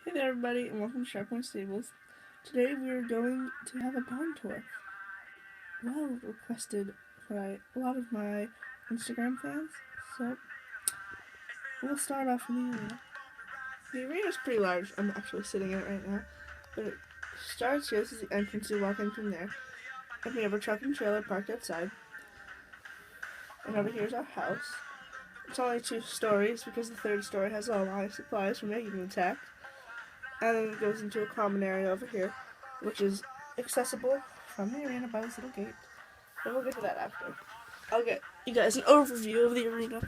Hey there everybody and welcome to SharpPoint Stables. Today we are going to have a barn tour. Well requested by a lot of my Instagram fans. So we'll start off in the arena. The arena is pretty large. I'm actually sitting in it right now. But it starts here. This is the entrance. You walk in from there. And we have a truck and trailer parked outside. And over here is our house. It's only 2 stories because the 3rd story has all my supplies for making an attack. And then it goes into a common area over here, which is accessible from the arena by this little gate. But we'll get to that after. I'll get you guys an overview of the arena.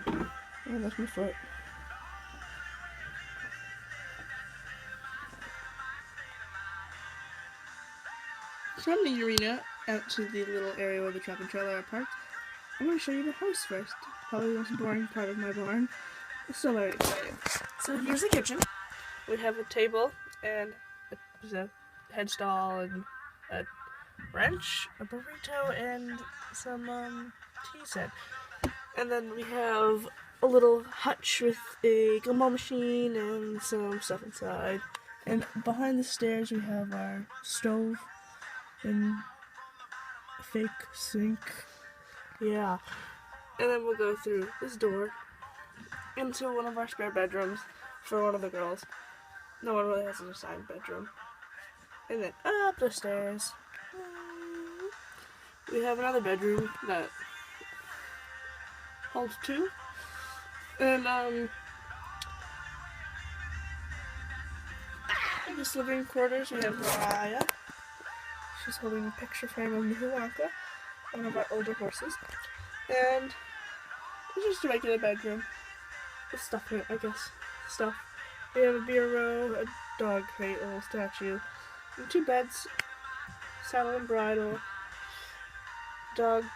Oh, that's my foot. From the arena out to the little area where the truck and trailer are parked, I'm going to show you the house first. Probably the most boring part of my barn. It's still very exciting. So here's the kitchen. We have a table and a headstall and a wrench, a burrito, and some tea set. And then we have a little hutch with a gumball machine and some stuff inside. And behind the stairs we have our stove and a fake sink. Yeah. And then we'll go through this door into one of our spare bedrooms for one of the girls. No one really has an assigned bedroom. And then up the stairs we have another bedroom that holds 2. And in this living quarters we have Mariah. She's holding a picture frame of Mihuanka, one of our older horses. And it's just a regular bedroom with stuff in it, I guess. Stuff. We have a bureau, a dog crate, a little statue, and 2 beds, saddle and bridle, doggy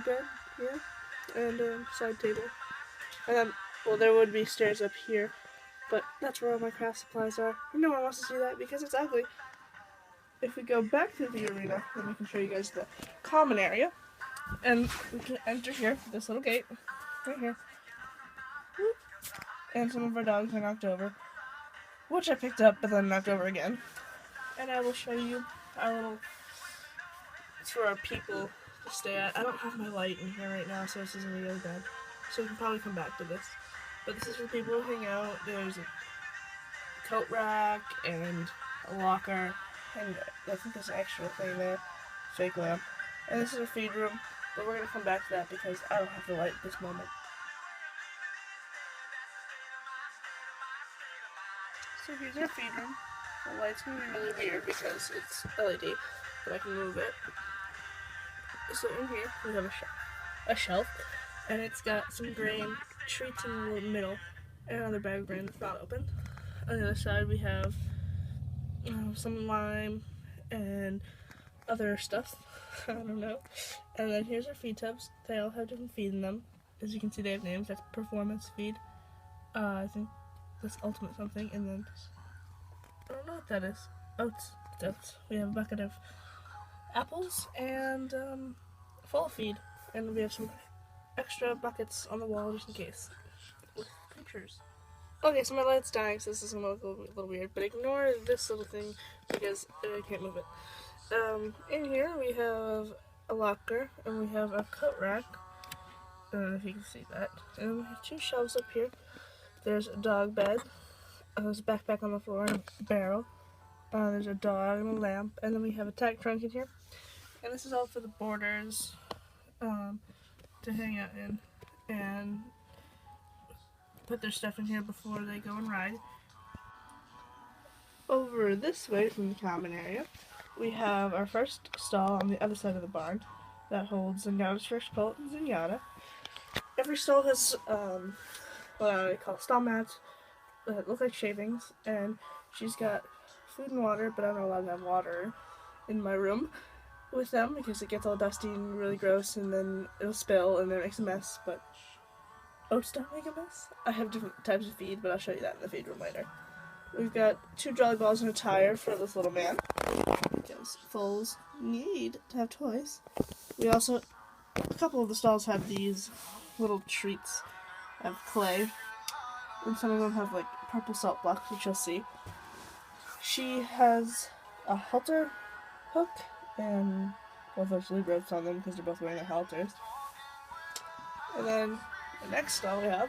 bed, yeah, and a side table. And then, well, there would be stairs up here, but that's where all my craft supplies are. No one wants to see that because it's ugly. If we go back to the arena, then we can show you guys the common area. And we can enter here, this little gate, right here. And some of our dogs are knocked over, which I picked up, but then knocked over again. And I will show you our little, it's for our people to stay at. I don't have my light in here right now, so this isn't really bad. So we can probably come back to this. But this is for people to hang out. There's a coat rack and a locker. And I think there's an extra thing there. Fake lamp. And this is a feed room. But we're going to come back to that because I don't have the light at this moment. So here's our feed room. The light's going to be really weird because it's LED. But I can move it. So in here we have a shelf. And it's got some grain treats in the middle. And another bag of grain that's not open. On the other side we have some lime and other stuff. I don't know. And then here's our feed tubs. They all have different feed in them. As you can see, they have names. That's performance feed. I think that's ultimate something. And then I don't know what that is. Oats. We have a bucket of apples and fall feed. And we have some extra buckets on the wall just in case. With pictures. Okay, so my light's dying, so this is going to look a little weird, but ignore this little thing because I can't move it. In here we have a locker, and we have a coat rack. I don't know if you can see that. And we have 2 shelves up here. There's a dog bed. There's a backpack on the floor and a barrel. There's a dog and a lamp, and then we have a tack trunk in here. And this is all for the boarders to hang out in and put their stuff in here before they go and ride. Over this way from the common area, we have our first stall on the other side of the barn that holds Zenyatta's first colt, Zenyatta. Every stall has what I call stall mats that look like shavings, and she's got food and water, but I'm not allowed to have water in my room with them because it gets all dusty and really gross, and then it'll spill and then it makes a mess, but oats don't make a mess. I have different types of feed, but I'll show you that in the feed room later. We've got 2 jolly balls and a tire for this little man, because foals need to have toys. We also, a couple of the stalls have these little treats of clay, and some of them have like purple salt blocks, which you'll see. She has a halter hook and both those lead ropes on them because they're both wearing their halters. And then the next stall we have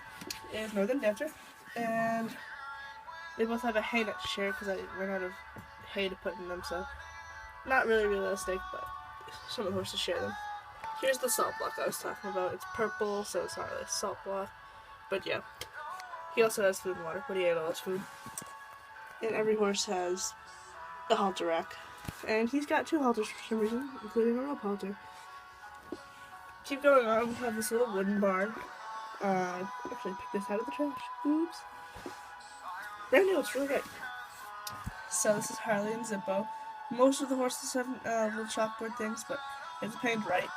is Northern Dancer, and they both have a hay net to share because I ran out of hay to put in them, so not really realistic, but some of the horses share them. Here's the salt block I was talking about. It's purple, so it's not really a salt block, but yeah. He also has food and water, but he ate all his food. And every horse has a halter rack. And he's got 2 halters for some reason, including a rope halter. Keep going on, we have this little wooden barn. Actually picked this out of the trash. Oops. Brand new, it's really great. So this is Harley and Zippo. Most of the horses have little chalkboard things, but it's painted right.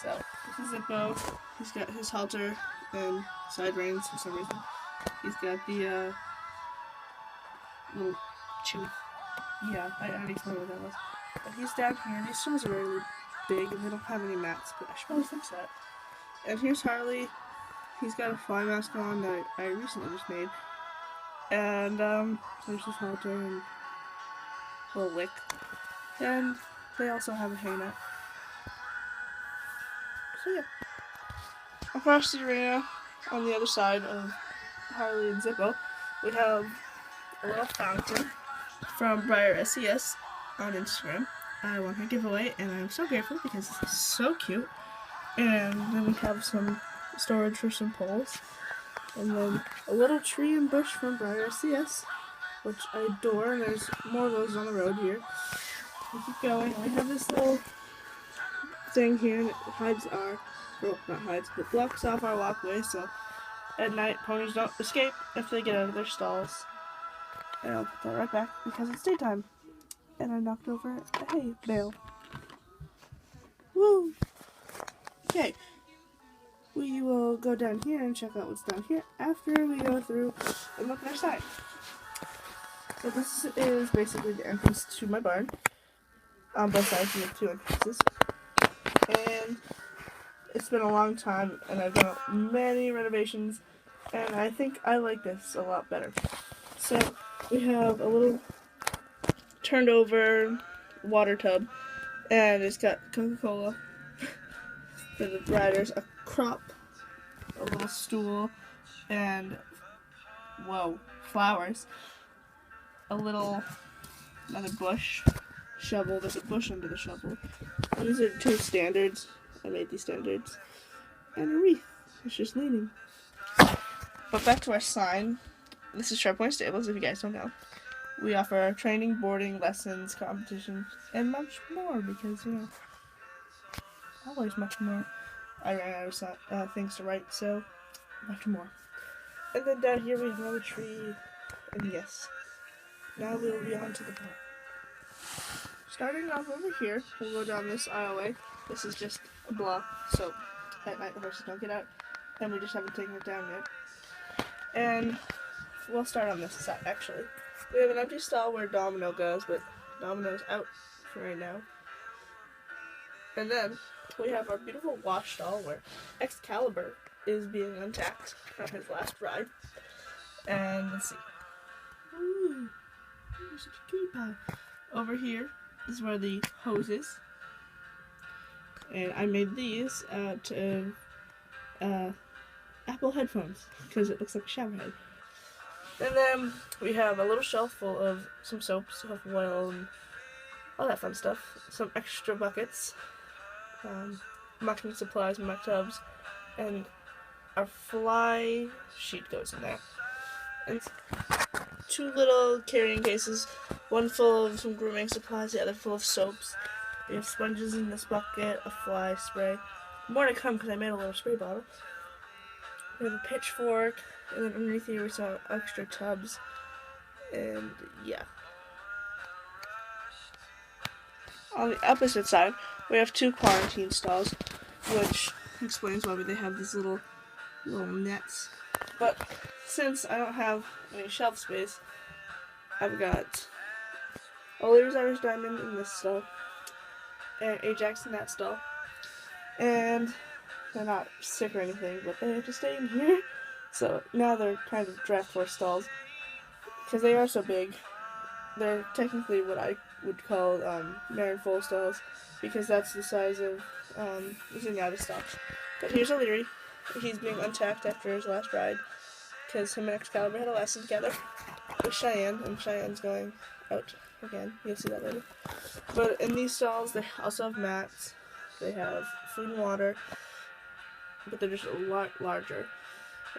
So this is Zippo. He's got his halter and side reins for some reason. He's got the little chew. Yeah, I already explained what that was. But he's down here. These stalls are really big and they don't have any mats, but I should probably fix that. And here's Harley. He's got a fly mask on that I recently just made. And there's his halter and a little lick. And they also have a hay net. So yeah. Across the arena, on the other side of Harley and Zippo, we have a little fountain from Briar SES on Instagram. I won her giveaway, and I'm so grateful because it's so cute. And then we have some storage for some poles. And then a little tree and bush from Briar SES, which I adore, and there's more of those on the road here. We keep going. We have this little thing here, and it hides our, well, not hides, but blocks off our walkway, so at night ponies don't escape if they get out of their stalls. And I'll put that right back because it's daytime. And I knocked over a hay bale. Woo! Okay. We will go down here and check out what's down here after we go through and look at our side. So this is basically the entrance to my barn. On both sides we have 2 entrances. And it's been a long time and I've done many renovations and I think I like this a lot better. So we have a little turned over water tub and it's got Coca-Cola for the riders, a crop, a little stool, and whoa, flowers, another bush, shovel, there's a bush under the shovel, and these are 2 standards, I made these standards, and a wreath, it's just leaning. But back to our sign, this is Sharp Point Stables, if you guys don't know. We offer training, boarding, lessons, competitions, and much more because, you know, always much more. I ran out of things to write, so much more. And then down here we have another tree, and yes, now we'll be on to the park. Starting off over here, we'll go down this aisleway. This is just a block, so at night the horses don't get out, and we just haven't taken it down yet. And we'll start on this side, actually. We have an empty stall where Domino goes, but Domino's out for right now. And then we have our beautiful wash stall where Excalibur is being untacked from his last ride. And let's see. Ooh, you're such a cutie pie. Over here is where the hose is. And I made these out of Apple headphones because it looks like a shower head. And then we have a little shelf full of some soaps, oil, and all that fun stuff. Some extra buckets, mucking supplies, muck tubs, and our fly sheet goes in there. And 2 little carrying cases, one full of some grooming supplies, the other full of soaps. We have sponges in this bucket, a fly spray. More to come because I made a little spray bottle. We have a pitchfork, and then underneath here we saw extra tubs, and yeah. On the opposite side, we have 2 quarantine stalls, which explains why they have these little nets. But since I don't have any shelf space, I've got Oliver's Irish Diamond in this stall, and Ajax in that stall, and they're not sick or anything, but they have to stay in here. So now they're kind of draft force stalls because they are so big. They're technically what I would call Marin Foal stalls because that's the size of Zenyatta stalls. But here's O'Leary. He's being untacked after his last ride because him and Excalibur had a lesson together with Cheyenne, and Cheyenne's going out again. You'll see that later. But in these stalls, they also have mats. They have food and water, but they're just a lot larger.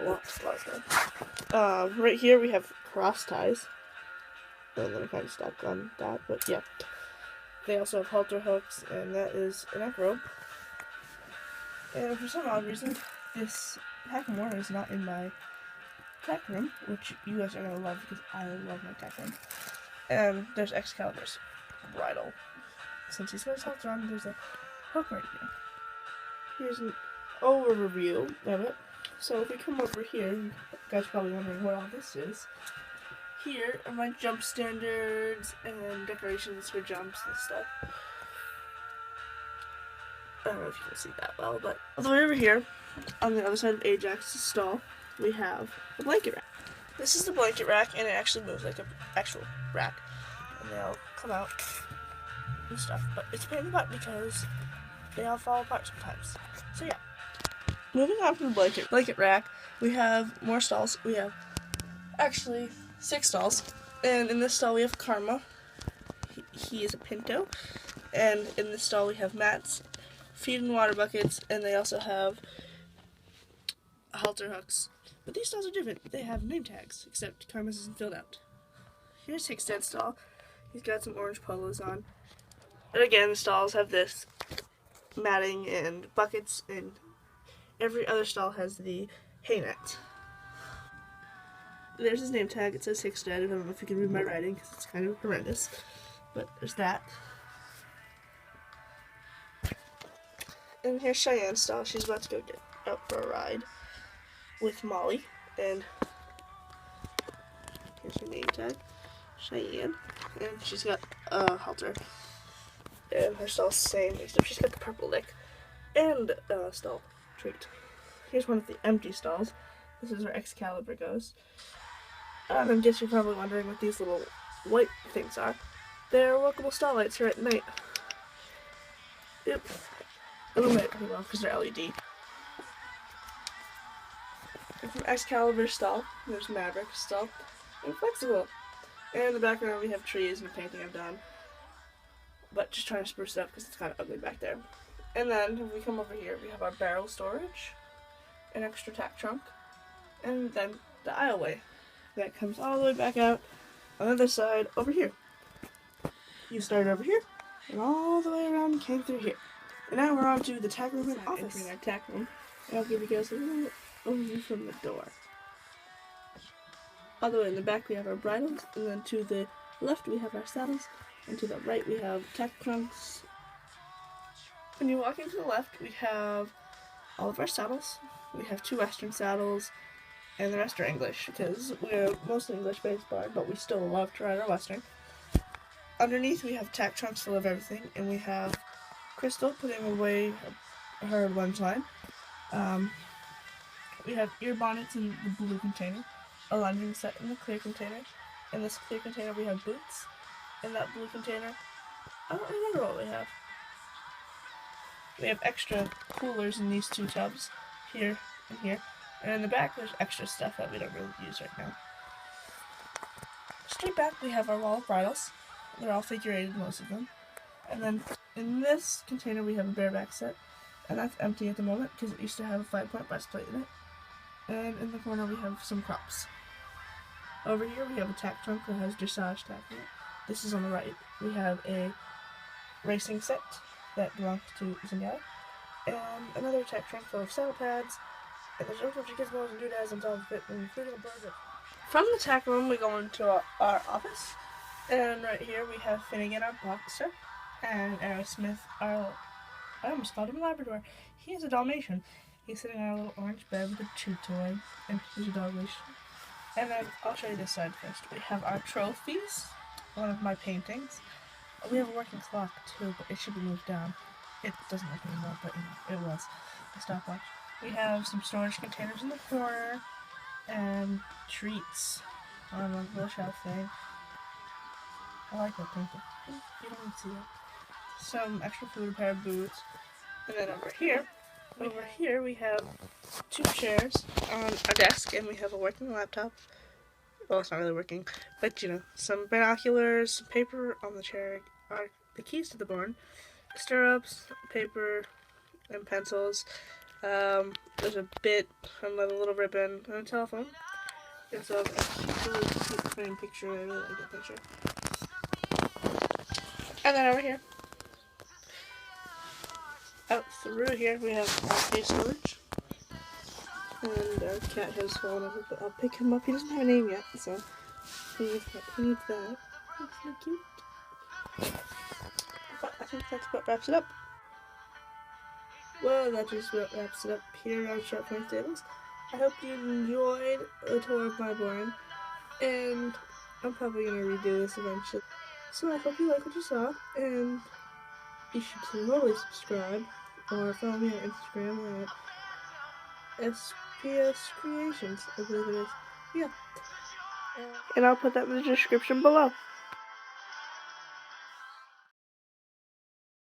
A lot larger. Right here we have cross ties. And then I'm kind of stuck on that, but yeah. They also have halter hooks, and that is an neck rope. And for some odd reason, this pack of mortar is not in my tech room, which you guys are going to love because I love my tech room. And there's Excalibur's bridle. Since he's got his halter on, there's a hook right here. Here's an overview of it. So if we come over here, you guys are probably wondering what all this is. Here are my jump standards and decorations for jumps and stuff. I don't know if you can see that well, but all the way over here, on the other side of Ajax's stall, we have a blanket rack. This is the blanket rack, and it actually moves like an actual rack. And they all come out and stuff, but it's a pain in the butt because they all fall apart sometimes. So yeah. Moving on from the blanket rack, we have more stalls. We have actually 6 stalls, and in this stall we have Karma. He is a Pinto, and in this stall we have mats, feed and water buckets, and they also have halter hooks. But these stalls are different. They have name tags, except Karma's isn't filled out. Here's Hickstead's stall. He's got some orange polos on. And again, the stalls have this matting and buckets, and every other stall has the hay net. There's his name tag. It says Hickstead. I don't know if you can read my writing because it's kind of horrendous. But there's that. And here's Cheyenne's stall. She's about to go get out for a ride with Molly. And here's her name tag, Cheyenne. And she's got a halter. And her stall's the same, except she's got the purple lick and stall treat. Here's one of the empty stalls. This is where Excalibur goes. I guess you're probably wondering what these little white things are. They're workable stall lights here at night. Yep. Illuminate pretty well because they're LED. And from Excalibur's stall, there's Maverick's stall, and Flexible. And in the background we have trees and a painting I've done. But just trying to spruce it up because it's kind of ugly back there. And then if we come over here, we have our barrel storage, an extra tack trunk, and then the aisleway that comes all the way back out on the other side over here. You started over here, and all the way around and came through here. And now we're on to the tack room and office. Entering our tack room, and I'll give you guys a little overview from the door. All the way in the back we have our bridles, and then to the left we have our saddles, and to the right we have tack trunks. When you walk into the left, we have all of our saddles. We have 2 Western saddles, and the rest are English, because we're mostly English-based barn, but we still love to ride our Western. Underneath, we have tack trunks full of everything, and we have Crystal putting away her lunch line. We have ear bonnets in the blue container, a lunging set in the clear container. In this clear container, we have boots. In that blue container, I don't remember what we have. We have extra coolers in these 2 tubs, here and here. And in the back, there's extra stuff that we don't really use right now. Straight back, we have our wall of bridles. They're all figure-eighted, most of them. And then in this container, we have a bareback set. And that's empty at the moment, because it used to have a 5-point breastplate in it. And in the corner, we have some crops. Over here, we have a tack trunk that has dressage tack in it. This is on the right. We have a racing set that belongs to Zenyatta. And another tack trunk full of saddle pads. And there's a bunch of gizmos and doodads on top of it, including a burger. From the tack room, we go into our office. And right here, we have Finnegan, our boxer, and Aerosmith, I almost called him a Labrador. He is a Dalmatian. He's sitting on a little orange bed with a chew toy, and he's a dog leash. And then, I'll show you this side first. We have our trophies, one of my paintings. We have a working clock, too, but it should be moved down. It doesn't work anymore, but it was a stopwatch. We have some storage containers in the corner and treats on a little shelf thing. I like that painting. You don't even see that. Some extra food, a pair of boots, and then over here we have 2 chairs on our desk, and we have a working laptop. Well, it's not really working, but you know, some binoculars, some paper on the chair are the keys to the barn, stirrups, paper, and pencils. There's a bit, another little ribbon, and a telephone. There's a cute frame picture. I really like that picture. And then over here, out through here, we have our case storage. And our cat has fallen over, but I'll pick him up. He doesn't have a name yet, so he needs that. That's so cute. But I think that's what wraps it up. Well, that just what wraps it up here on Sharp Point Stables. I hope you enjoyed a tour of my barn, and I'm probably going to redo this eventually. So I hope you like what you saw, and you should totally subscribe, or follow me on Instagram at SPS Creations, I believe it is. Yeah. And I'll put that in the description below.